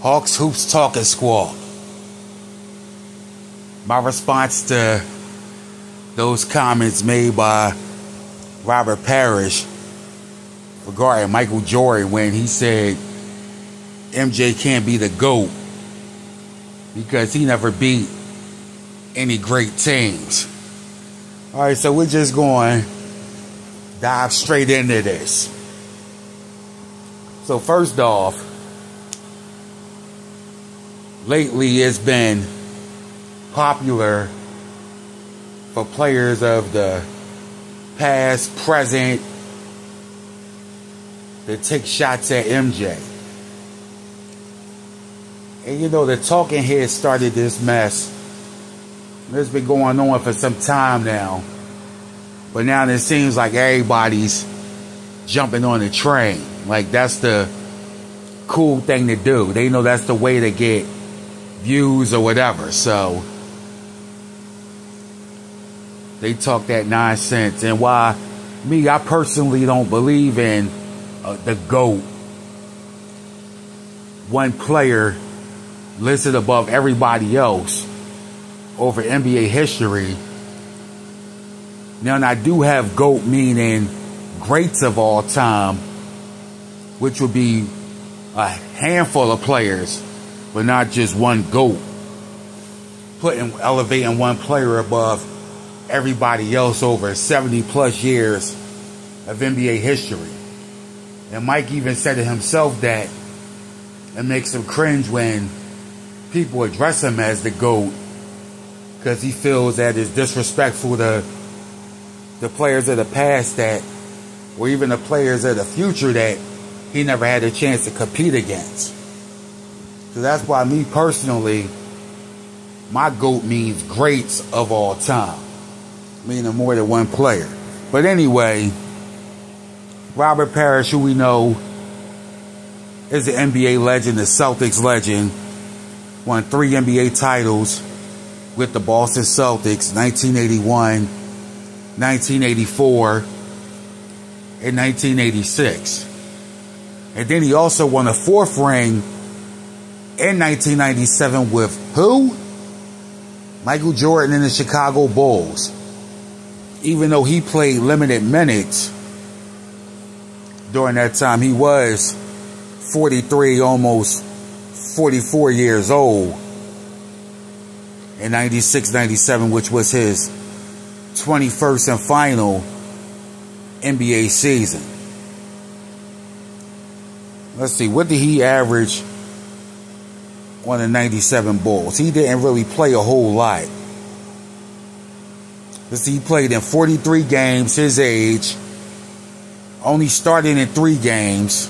Hawks, Hoops, Talk, and Squawk. My response to those comments made by Robert Parrish regarding Michael Jordan when he said MJ can't be the GOAT because he never beat any great teams. Alright, so we're just going to dive straight into this. So first off, lately it's been popular for players of the past, present, to take shots at MJ. And you know, the talking heads started this mess. It's been going on for some time now. But now it seems like everybody's jumping on the train. Like that's the cool thing to do. They know that's the way to get views or whatever. So they talk that nonsense. And why me, I personally don't believe in the GOAT. One player listed above everybody else over NBA history. Now, I do have GOAT meaning greats of all time, which would be a handful of players, but not just one GOAT. Elevating one player above everybody else over 70 plus years of NBA history. And Mike even said it himself that it makes him cringe when people address him as the GOAT because he feels that it's disrespectful to the players of the past that, or even the players of the future that he never had a chance to compete against. So that's why me personally, my GOAT means greats of all time, meaning more than one player. But anyway, Robert Parrish, who we know is an NBA legend, the Celtics legend, won 3 NBA titles with the Boston Celtics, 1981, 1984, and 1986. And then he also won a 4th ring in 1997 with who? Michael Jordan and the Chicago Bulls. Even though he played limited minutes during that time, he was 43, almost 44 years old in 96-97, which was his 21st and final NBA season. Let's see, what did he average on the 97 Bulls? He didn't really play a whole lot. Let's see, he played in 43 games, his age, only starting in 3 games,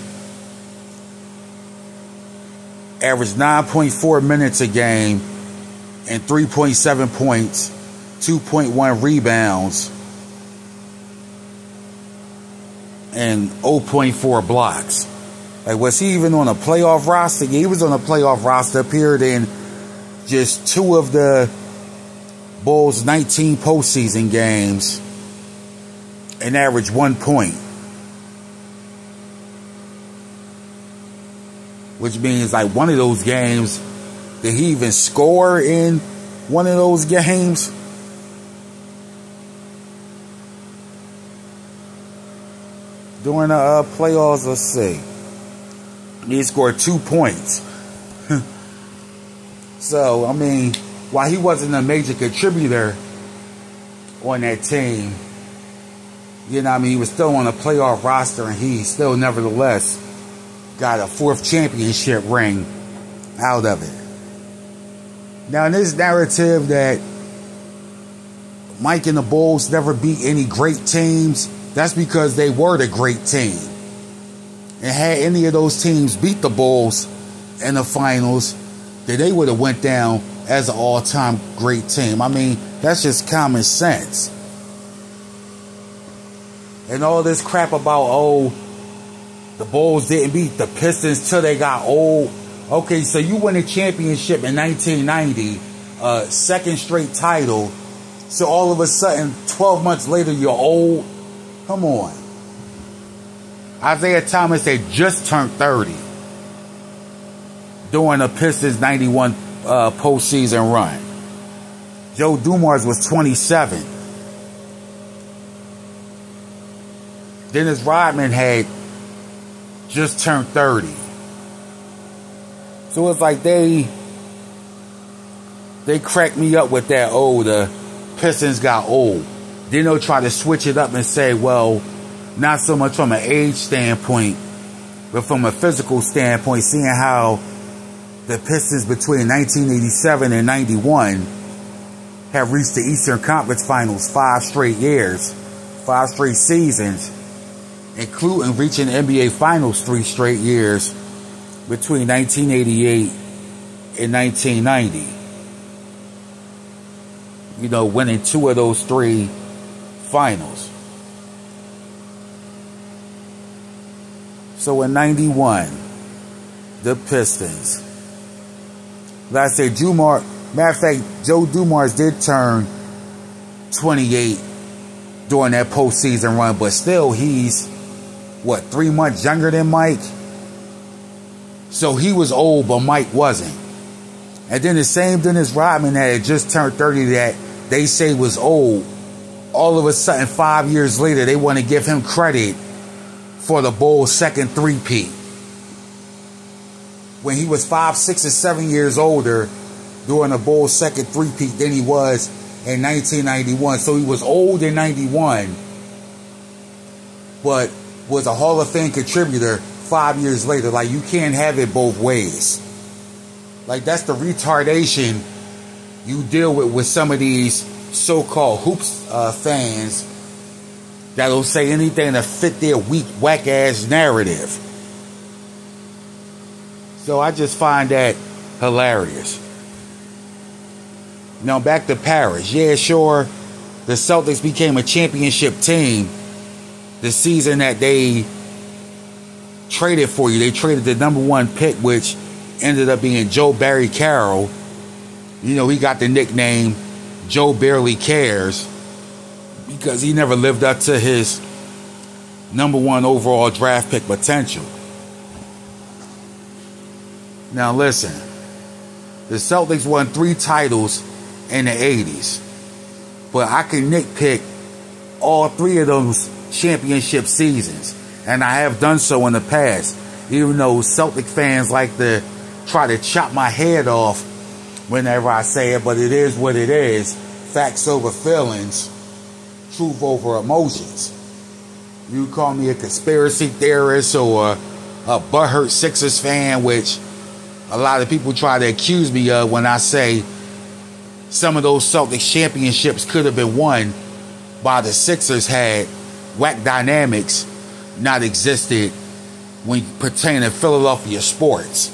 averaged 9.4 minutes a game and 3.7 points, 2.1 rebounds, and 0.4 blocks. Like, was he even on a playoff roster? Yeah, he was on a playoff roster, appeared in just 2 of the Bulls' 19 postseason games, and averaged 1 point. Which means, like, one of those games, did he even score in one of those games? During the playoffs, let's see. He scored 2 points. So, I mean, while he wasn't a major contributor on that team, you know what I mean, he was still on a playoff roster, and he still nevertheless got a 4th championship ring out of it. Now, in this narrative that Mike and the Bulls never beat any great teams, that's because they were the great team. And had any of those teams beat the Bulls in the finals, then they would have went down as an all-time great team. I mean, that's just common sense. And all this crap about, oh, the Bulls didn't beat the Pistons till they got old. Okay, so you win a championship in 1990, 2nd straight title. So all of a sudden, 12 months later, you're old. Come on. Isaiah Thomas had just turned 30. during the Pistons' 91 postseason run. Joe Dumars was 27. Dennis Rodman had just turned 30. So it's like they cracked me up with that, oh, the Pistons got old. Then they'll try to switch it up and say, well, not so much from an age standpoint, but from a physical standpoint, seeing how the Pistons between 1987 and 91 have reached the Eastern Conference Finals 5 straight years, 5 straight seasons, including reaching the NBA Finals 3 straight years between 1988 and 1990. You know, winning 2 of those 3 finals. So in 91, the Pistons. Like I said, matter of fact, Joe Dumars did turn 28 during that postseason run, but still he's, 3 months younger than Mike? So he was old, but Mike wasn't. And then the same Dennis Rodman that had just turned 30 that they say was old, all of a sudden 5 years later they want to give him credit for the Bulls' second three-peat. When he was 5, 6, and 7 years older during the Bulls' second three-peat than he was in 1991. So he was old in 91, but was a Hall of Fame contributor 5 years later. Like, you can't have it both ways. Like, that's the retardation you deal with some of these so-called hoops fans that'll say anything to fit their weak, whack-ass narrative. So I just find that hilarious. Now back to Parrish. Yeah, sure, the Celtics became a championship team the season that they traded for you. They traded the #1 pick, which ended up being Joe Barry Carroll. You know, he got the nickname Joe Barely Cares because he never lived up to his #1 overall draft pick potential. Now listen, the Celtics won 3 titles in the 80s, but I can nitpick all 3 of those championship seasons, and I have done so in the past, even though Celtic fans like to try to chop my head off whenever I say it, but it is what it is. Facts over feelings, truth over emotions. You call me a conspiracy theorist or a butthurt Sixers fan, which a lot of people try to accuse me of when I say some of those Celtics championships could have been won by the Sixers had whack dynamics not existed when pertaining to Philadelphia sports.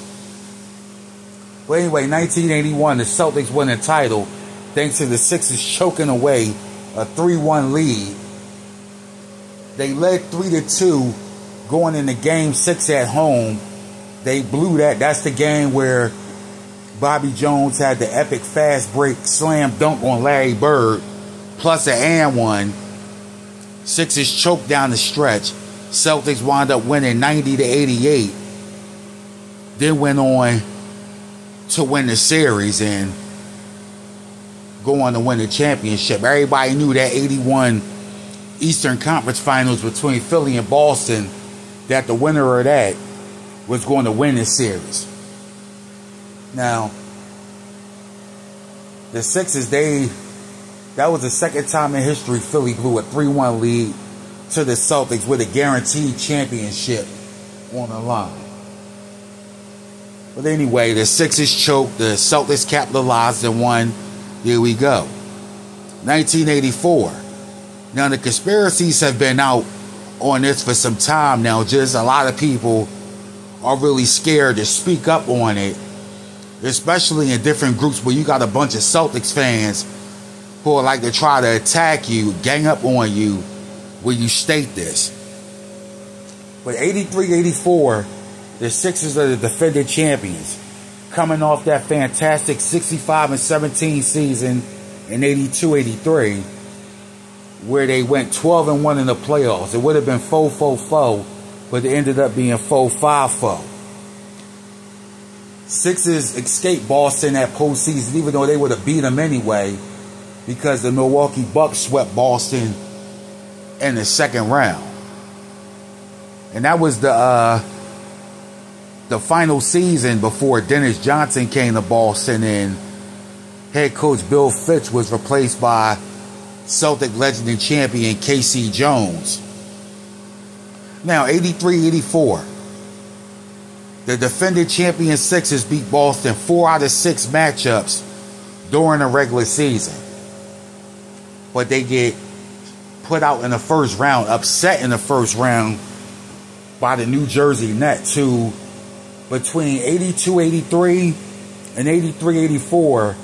But anyway, 1981, the Celtics won the title thanks to the Sixers choking away a 3-1 lead. They led 3-2 going into Game 6 at home. They blew that. That's the game where Bobby Jones had the epic fast break slam dunk on Larry Bird, plus an and one. Sixers choked down the stretch. Celtics wound up winning 90-88. Then went on to win the series and go on to win the championship. Everybody knew that 81 Eastern Conference Finals between Philly and Boston, that the winner of that was going to win this series. Now, the Sixers, that was the second time in history Philly blew a 3-1 lead to the Celtics with a guaranteed championship on the line. But anyway, the Sixers choked, the Celtics capitalized and won. Here we go. 1984. Now, the conspiracies have been out on this for some time now. Just a lot of people are really scared to speak up on it, especially in different groups where you got a bunch of Celtics fans who are like to try to attack you, gang up on you when you state this. But 83-84, the Sixers are the defending champions, coming off that fantastic 65-17 season in 82-83, where they went 12-1 in the playoffs. It would have been 4-4-4, but it ended up being 4-5-4. Sixers escaped Boston that postseason, even though they would have beat them anyway, because the Milwaukee Bucks swept Boston in the second round. And that was the final season before Dennis Johnson came to Boston and head coach Bill Fitch was replaced by Celtic legend and champion K.C. Jones. Now, 83-84. The defending champion Sixers beat Boston 4 out of 6 matchups during the regular season. But they get put out in the first round, upset in the first round by the New Jersey Nets, who between 82-83 and 83-84,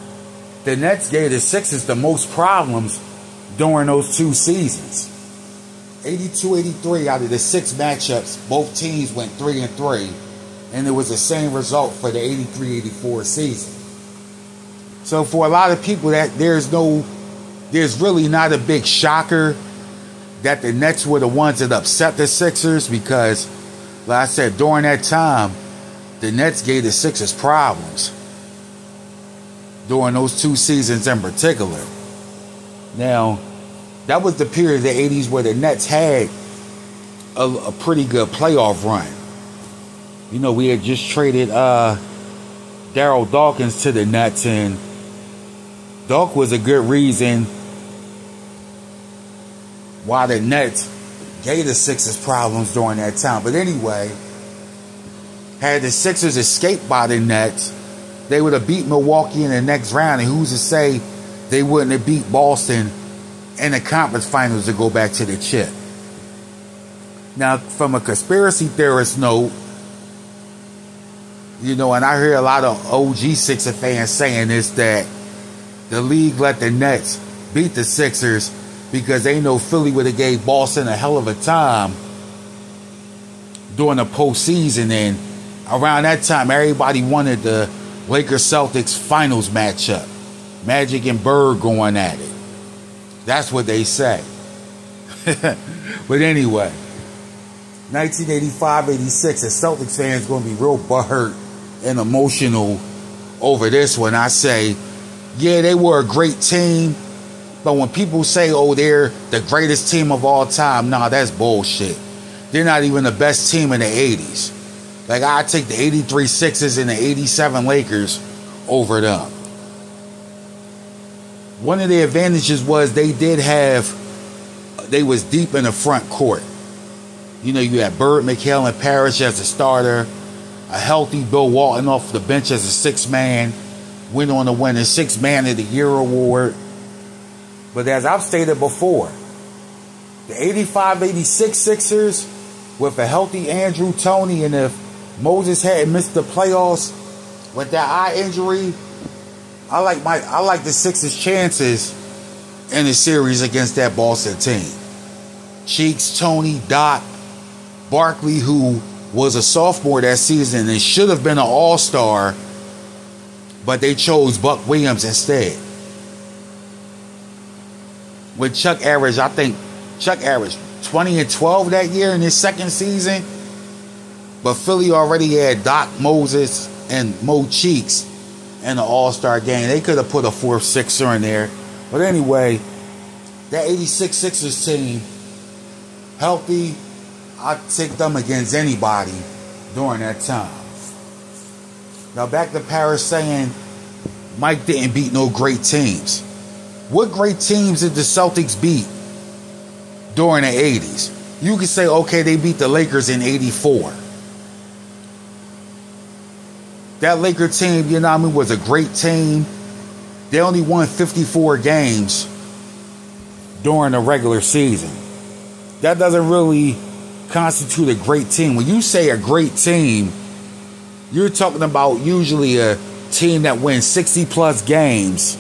the Nets gave the Sixers the most problems during those 2 seasons. 82-83, out of the 6 matchups, both teams went 3-3, and it was the same result for the 83-84 season. So for a lot of people, that there's really not a big shocker that the Nets were the ones that upset the Sixers, because, like I said, during that time, the Nets gave the Sixers problems during those 2 seasons in particular. Now, that was the period of the 80s where the Nets had a pretty good playoff run. You know, we had just traded Darryl Dawkins to the Nets, and Dawk was a good reason why the Nets gave the Sixers problems during that time. But anyway, had the Sixers escaped by the Nets, they would have beat Milwaukee in the next round, and who's to say they wouldn't have beat Boston in the conference finals to go back to the chip. Now, from a conspiracy theorist note, you know, and I hear a lot of OG Sixer fans saying this, that the league let the Nets beat the Sixers because they know Philly would have gave Boston a hell of a time during the postseason, and around that time, everybody wanted the Lakers-Celtics finals matchup. Magic and Bird going at it. That's what they say. But anyway, 1985-86, the Celtics fans going to be real butthurt and emotional over this one. I say, yeah, they were a great team, but when people say, oh, they're the greatest team of all time, nah, that's bullshit. They're not even the best team in the 80s. Like, I take the 83 Sixers and the 87 Lakers over them. One of the advantages was they was deep in the front court. You know, you had Bird, McHale, and Parrish as a starter, a healthy Bill Walton off the bench as a 6th man, went on to win the 6th Man of the Year award. But as I've stated before, the 85-86 Sixers, with a healthy Andrew Toney, and if Moses hadn't missed the playoffs with that eye injury, I like the Sixers' chances in the series against that Boston team. Cheeks, Toney, Doc, Barkley, who was a sophomore that season and should have been an all-star, but they chose Buck Williams instead. With Chuck averaged 20 and 12 that year in his second season, but Philly already had Doc, Moses, and Mo Cheeks in the All-Star game. They could have put a 4th Sixer in there. But anyway, that 86 Sixers team, healthy, I'd take them against anybody during that time. Now back to Parrish saying Mike didn't beat no great teams. What great teams did the Celtics beat during the 80s? You could say, okay, they beat the Lakers in 84. That Laker team, you know what I mean, was a great team. They only won 54 games during the regular season. That doesn't really constitute a great team. When you say a great team, you're talking about usually a team that wins 60-plus games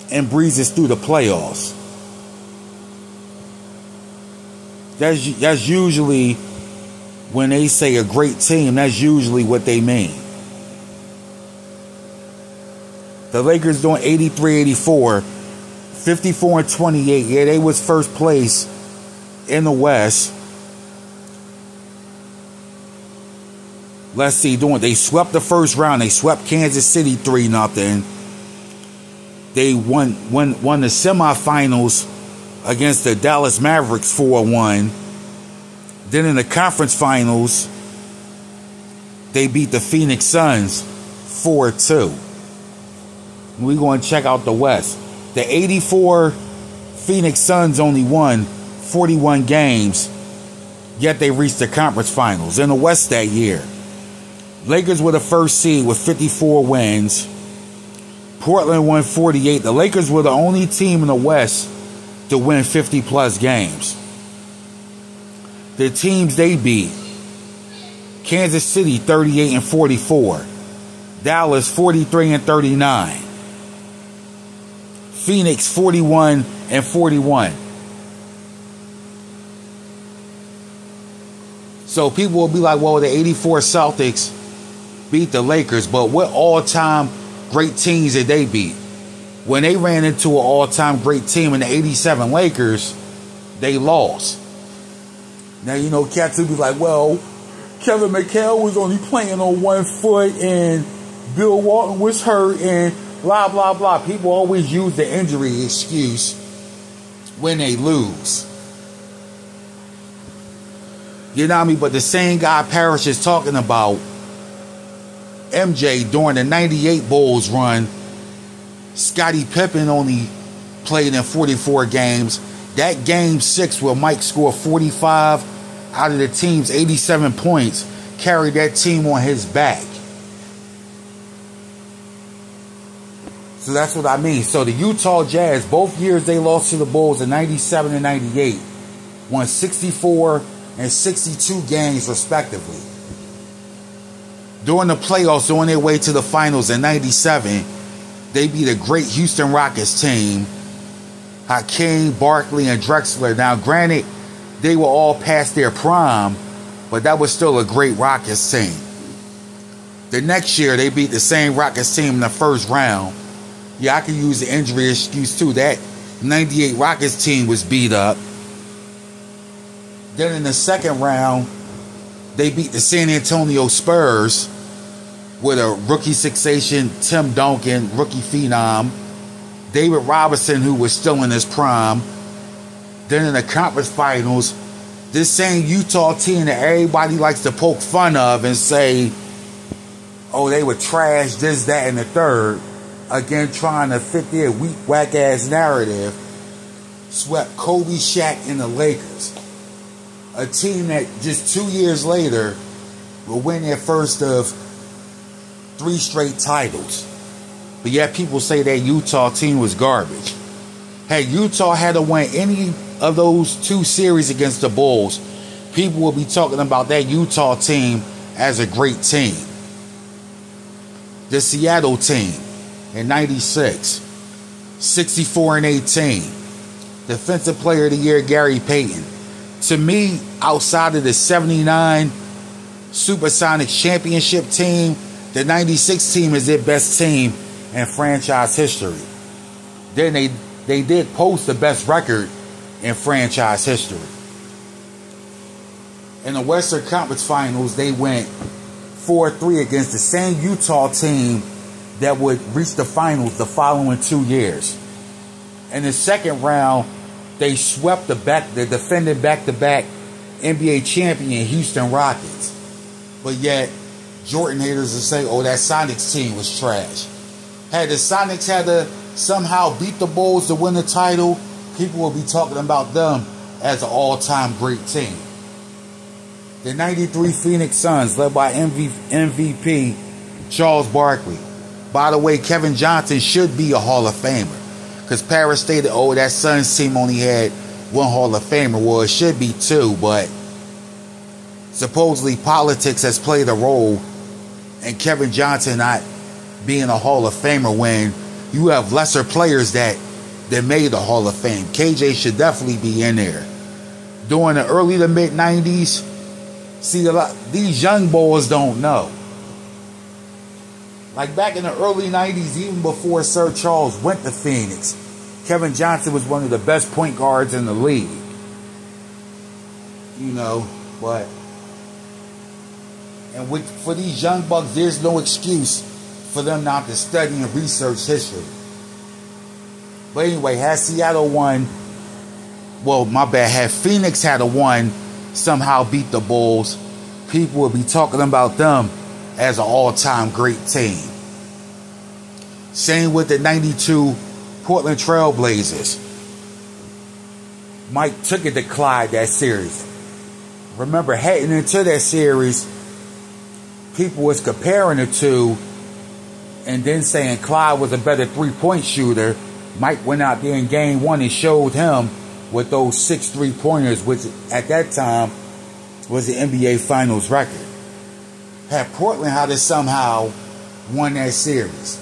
and breezes through the playoffs. That's usually, when they say a great team, that's usually what they mean. The Lakers doing 83-84, 54-28. Yeah, they was first place in the West. let's see, they swept the first round. They swept Kansas City 3-0. They won the semifinals against the Dallas Mavericks 4-1. Then in the conference finals, they beat the Phoenix Suns 4-2. We're going to check out the West. The 84 Phoenix Suns only won 41 games, yet they reached the conference finals. In the West that year, Lakers were the first seed with 54 wins. Portland won 48. The Lakers were the only team in the West to win 50-plus games. The teams they beat: Kansas City 38-44, Dallas 43-39, Phoenix 41-41. So people will be like, well, the 84 Celtics beat the Lakers, but what all-time great teams did they beat? When they ran into an all-time great team in the 87 Lakers, they lost. Now, you know, cats will be like, well, Kevin McHale was only playing on 1 foot and Bill Walton was hurt and blah, blah, blah. People always use the injury excuse when they lose. You know what I mean? But the same guy Parrish is talking about, MJ, during the 98 Bulls run, Scottie Pippen only played in 44 games. That game 6 where Mike scored 45 out of the team's 87 points carried that team on his back. So that's what I mean. So the Utah Jazz, both years they lost to the Bulls in 97 and 98, won 64 and 62 games respectively. During the playoffs, on their way to the finals in 97, they beat a great Houston Rockets team, Hakeem, Barkley, and Drexler. Now, granted, they were all past their prime, but that was still a great Rockets team. The next year, they beat the same Rockets team in the first round. Yeah, I can use the injury excuse too. That 98 Rockets team was beat up. Then in the second round, they beat the San Antonio Spurs with a rookie sensation, Tim Duncan, rookie phenom, David Robinson, who was still in his prime. Then in the conference finals, this same Utah team that everybody likes to poke fun of and say, oh, they were trash, this, that, and the third, again trying to fit their weak, whack-ass narrative, swept Kobe, Shaq, and the Lakers. A team that just 2 years later will win their first of 3 straight titles. But yet people say that Utah team was garbage. Hey, Utah had to win any of those 2 series against the Bulls, people will be talking about that Utah team as a great team. The Seattle team in 96, 64-18. Defensive Player of the Year, Gary Payton. To me, outside of the 79 Supersonics championship team, the 96 team is their best team in franchise history. Then they did post the best record in franchise history. In the Western Conference Finals, they went 4-3 against the same Utah team that would reach the finals the following 2 years. In the second round, they swept the defending back-to-back NBA champion Houston Rockets. But yet, Jordan haters will say, oh, that Sonics team was trash. Had the Sonics had to somehow beat the Bulls to win the title, people will be talking about them as an all-time great team. The 93 Phoenix Suns, led by MVP Charles Barkley. By the way, Kevin Johnson should be a Hall of Famer. Because Parrish stated, oh, that Suns team only had 1 Hall of Famer. Well, it should be 2, but supposedly politics has played a role in Kevin Johnson not being a Hall of Famer when you have lesser players that made the Hall of Fame. KJ should definitely be in there. During the early to mid 90s, see, these young boys don't know. Like back in the early 90s, even before Sir Charles went to Phoenix, Kevin Johnson was one of the best point guards in the league. You know, but And for these young bucks, there's no excuse for them not to study and research history. But anyway, had Seattle won, well, my bad, had Phoenix had a won, somehow beat the Bulls, people would be talking about them as an all-time great team. Same with the 92 Portland Trail Blazers. Mike took it to Clyde that series. Remember, heading into that series, people was comparing the two and then saying Clyde was a better three-point shooter. Mike went out there in game one and showed him with those 6 3-pointers, which at that time was the NBA Finals record. Had Portland had to somehow won that series,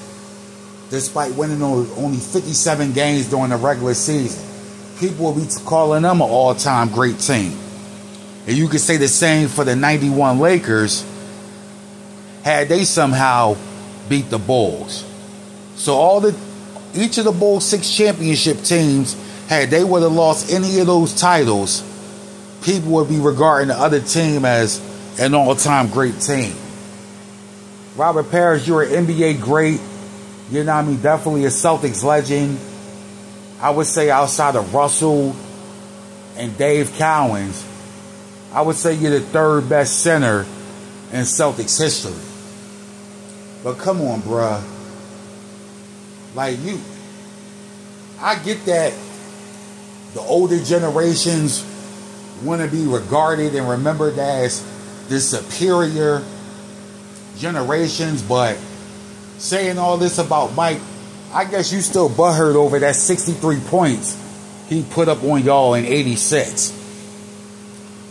despite winning only 57 games during the regular season. People will be calling them an all-time great team. And you could say the same for the 91 Lakers had they somehow beat the Bulls. So each of the Bulls 6 championship teams, had they would have lost any of those titles, people would be regarding the other team as an all-time great team. Robert Parrish, you're an NBA great. You know what I mean? Definitely a Celtics legend. I would say outside of Russell and Dave Cowens, I would say you're the 3rd best center in Celtics history. But come on, bruh. Like I get that the older generations want to be regarded and remembered as the superior generations, but saying all this about Mike, I guess you still butthurt over that 63 points he put up on y'all in 86.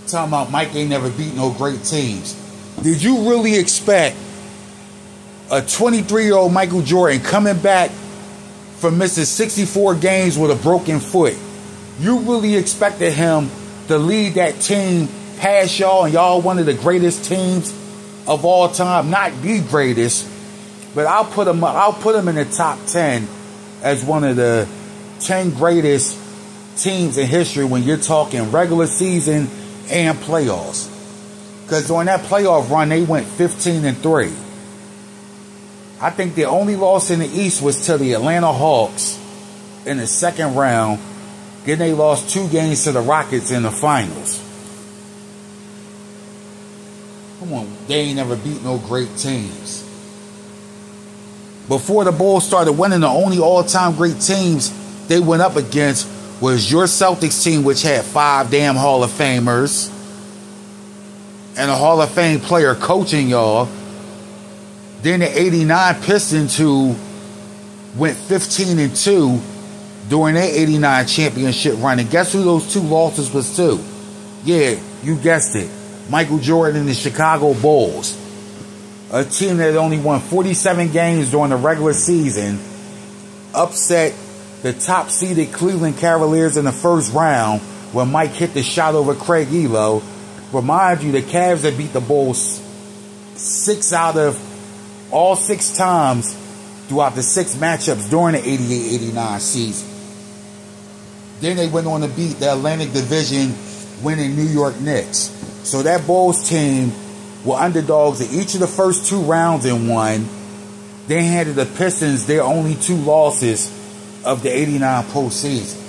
Talking about Mike ain't never beat no great teams. Did you really expect a 23-year-old Michael Jordan coming back from missing 64 games with a broken foot? You really expected him to lead that team past y'all, and y'all one of the greatest teams of all time? Not the greatest, but I'll put him in the top 10 as one of the 10 greatest teams in history when you're talking regular season and playoffs. Because during that playoff run, they went 15-3. I think the only loss in the East was to the Atlanta Hawks in the second round. Then they lost 2 games to the Rockets in the finals. Come on, they ain't never beat no great teams. Before the Bulls started winning, the only all-time great teams they went up against was your Celtics team, which had 5 damn Hall of Famers and a Hall of Fame player coaching y'all. Then the 89 Pistons, who went 15-2 during their 89 championship run. And guess who those 2 losses was to? Yeah, you guessed it. Michael Jordan and the Chicago Bulls. A team that only won 47 games during the regular season, upset the top-seeded Cleveland Cavaliers in the first round when Mike hit the shot over Craig Elo. Remind you, the Cavs that beat the Bulls 6 out of all 6 times throughout the 6 matchups during the 88-89 season. Then they went on to beat the Atlantic Division winning New York Knicks. So that Bulls team were underdogs in each of the first 2 rounds and won. They handed the Pistons their only 2 losses of the 89 postseason.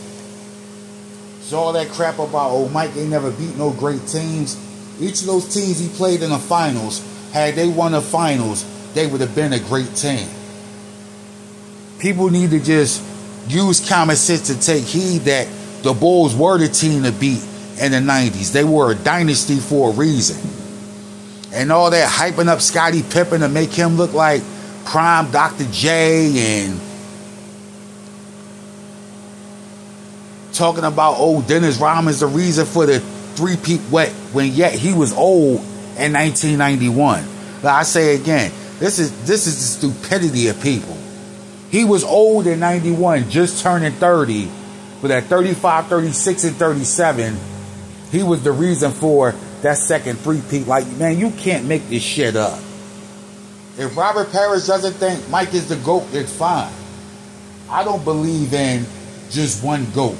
So all that crap about, oh, Mike ain't never beat no great teams. Each of those teams he played in the finals, had they won the finals, they would have been a great team. People need to just use common sense to take heed that the Bulls were the team to beat in the 90s. They were a dynasty for a reason. And all that hyping up Scottie Pippen to make him look like prime Dr. J, and talking about, oh, Dennis Rodman's the reason for the 3-peat wet, when yet he was old in 1991. But I say again, this is the stupidity of people. He was old in 91, just turning 30, but at 35, 36, and 37, he was the reason for that second 3-peat. Like, man, you can't make this shit up. If Robert Parrish doesn't think Mike is the GOAT, it's fine. I don't believe in just one GOAT.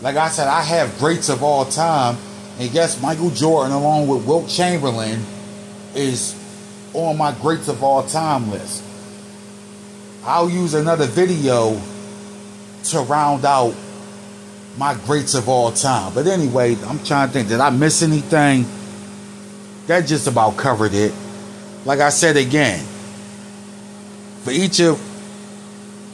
Like I said, I have greats of all time. And guess Michael Jordan, along with Wilt Chamberlain, is on my greats of all time list. I'll use another video to round out my greats of all time. But anyway, I'm trying to think, did I miss anything? That just about covered it. Like I said again, for each of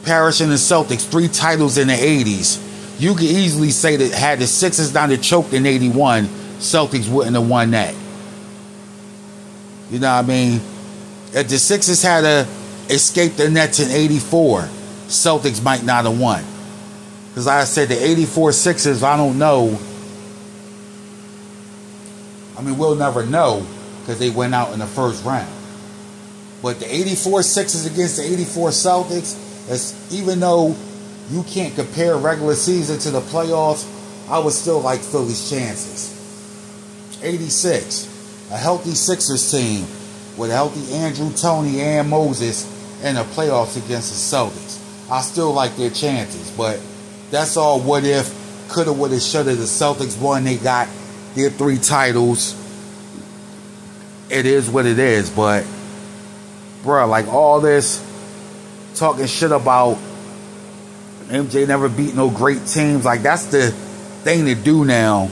Parrish and the Celtics, 3 titles in the 80s, you could easily say that had the Sixers not have choked in 81, Celtics wouldn't have won that. You know what I mean? If the Sixers had escaped the Nets in 84, Celtics might not have won. Because like I said, the 84 Sixers, I don't know. I mean, we'll never know because they went out in the first round. But the 84 Sixers against the 84 Celtics, even though you can't compare regular season to the playoffs, I would still like Philly's chances. 86, a healthy Sixers team with a healthy Andrew, Tony, and Moses in the playoffs against the Celtics. I still like their chances, but that's all what if, coulda, woulda, shoulda. The Celtics won, they got their 3 titles. It is what it is, but bruh, like all this talking shit about MJ never beat no great teams, like that's the thing to do now,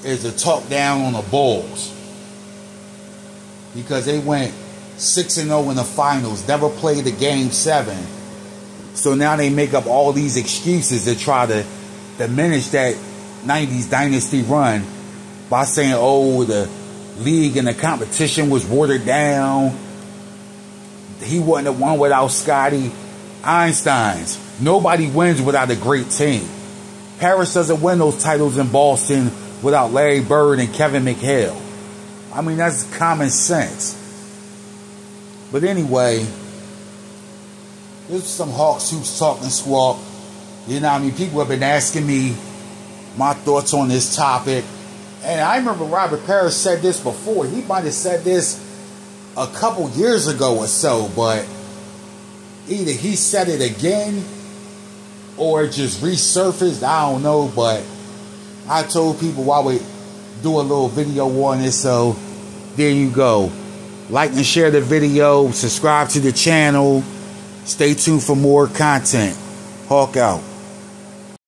is to talk down on the Bulls. Because they went 6-0 in the finals, never played a game 7. So now they make up all these excuses to try to diminish that 90s dynasty run by saying, oh, the league and the competition was watered down. He wouldn't have won without Scotty. Einstein's. Nobody wins without a great team. Parrish doesn't win those titles in Boston without Larry Bird and Kevin McHale. I mean, that's common sense. But anyway, this is some Hawks Hoops talking Squawk. You know what I mean? People have been asking me my thoughts on this topic. And I remember Robert Parrish said this before. He might have said this a couple years ago or so, but either he said it again or it just resurfaced. I don't know, but I told people I would do a little video on it, so there you go. Like and share the video, subscribe to the channel, stay tuned for more content. Hawk out.